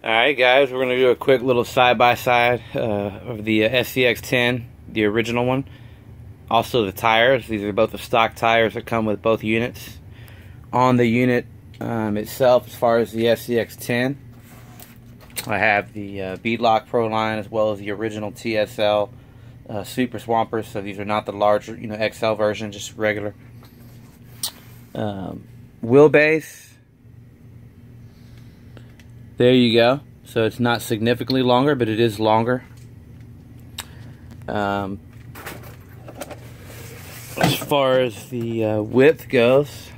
Alright guys, we're going to do a quick little side-by-side of the scx10, the original one. Also the tires. These are both the stock tires that come with both units. On the unit itself, as far as the scx10, I have the Beadlock Pro line as well as the original TSL Super Swampers. So these are not the larger, XL version, just regular. Wheelbase. There you go. So it's not significantly longer, but it is longer. As far as the width goes,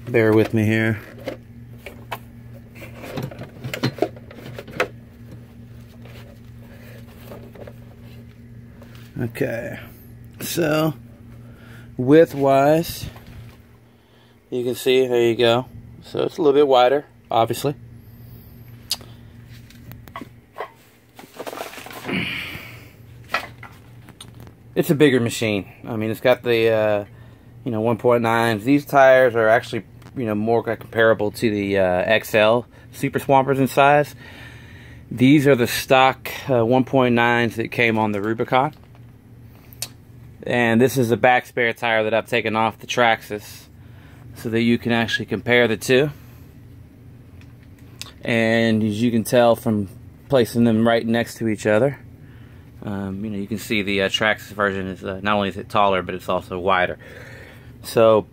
bear with me here. Okay, so width-wise, you can see, there you go. So it's a little bit wider, obviously. It's a bigger machine. I mean, it's got the 1.9s. These tires are actually more comparable to the XL Super Swampers in size. These are the stock 1.9s that came on the Rubicon. And this is a back spare tire that I've taken off the Traxxas so that you can actually compare the two. And as you can tell from placing them right next to each other, you can see the Traxxas version is not only is it taller, but it's also wider. So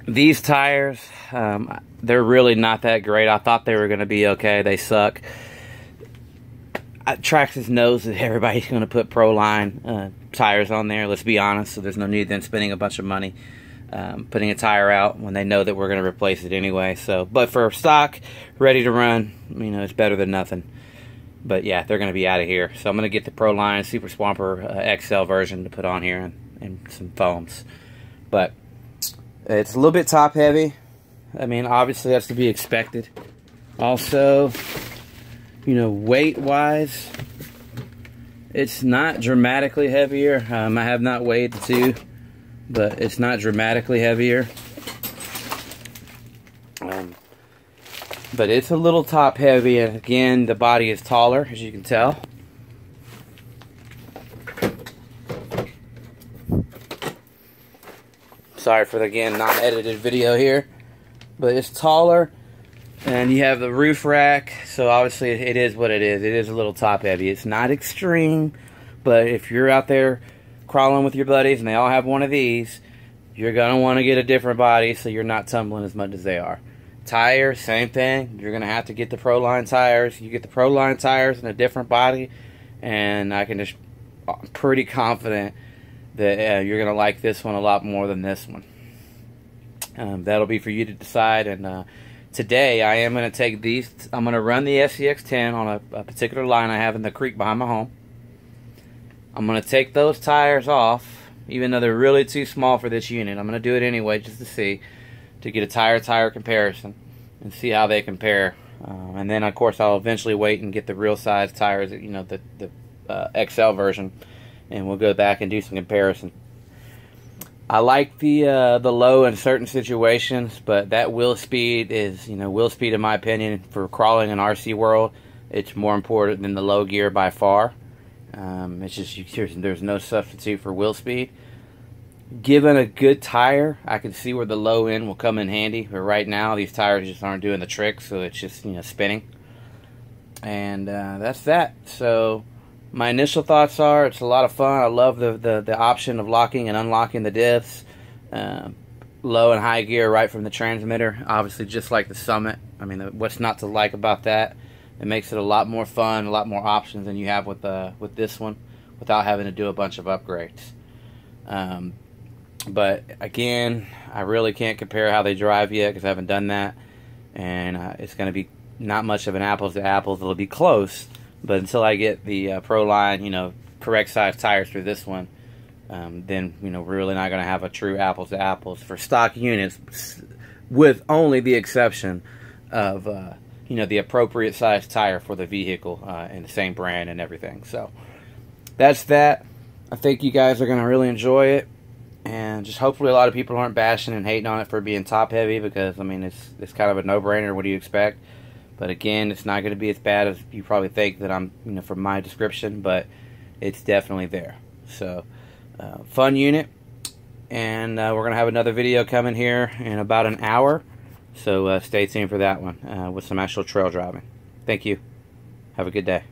these tires, they're really not that great. I thought they were going to be okay. They suck. Traxxas knows that everybody's going to put Pro line tires on there, let's be honest, so there's no need then spending a bunch of money putting a tire out when they know that we're going to replace it anyway. So, but for stock, ready to run, it's better than nothing. But yeah, they're going to be out of here. So I'm going to get the Pro line Super Swamper XL version to put on here and some foams. But it's a little bit top heavy. I mean, obviously that's to be expected. Also, weight wise, it's not dramatically heavier. I have not weighed the two, but it's not dramatically heavier. But it's a little top heavy, and again, the body is taller, as you can tell. Sorry for the, again, non-edited video here, but it's taller. And you have the roof rack, so obviously it is what it is. It is a little top heavy. It's not extreme, but if you're out there crawling with your buddies and they all have one of these, you're going to want to get a different body so you're not tumbling as much as they are. Tires, same thing. You're going to have to get the Pro line tires. You get the Pro line tires in a different body, and I'm pretty confident that you're going to like this one a lot more than this one. That'll be for you to decide. And today, I am going to take these. I'm going to run the scx10 on a particular line I have in the creek behind my home. I'm going to take those tires off, even though they're really too small for this unit. I'm going to do it anyway just to see, to get a tire-to-tire comparison and see how they compare. And then, of course, I'll eventually wait and get the real size tires, the XL version, and we'll go back and do some comparison. I like the low in certain situations, but that wheel speed is, wheel speed in my opinion, for crawling in RC world, it's more important than the low gear by far. It's just, there's no substitute for wheel speed. Given a good tire, I can see where the low end will come in handy, but right now these tires just aren't doing the trick, so it's just, spinning. And that's that. So my initial thoughts are it's a lot of fun. I love the option of locking and unlocking the diffs. Low and high gear right from the transmitter. Obviously just like the Summit. I mean, what's not to like about that? It makes it a lot more fun, a lot more options than you have with this one without having to do a bunch of upgrades. But again, I really can't compare how they drive yet because I haven't done that. And it's going to be not much of an apples to apples. It'll be close. But until I get the Pro line, correct size tires for this one, then, we're really not going to have a true apples to apples for stock units, with only the exception of, the appropriate size tire for the vehicle and the same brand and everything. So, that's that. I think you guys are going to really enjoy it. And just hopefully a lot of people aren't bashing and hating on it for being top heavy, because I mean it's kind of a no-brainer. What do you expect? But again, it's not going to be as bad as you probably think that I'm, from my description, but it's definitely there. So fun unit, and we're going to have another video coming here in about an hour. So stay tuned for that one with some actual trail driving. Thank you. Have a good day.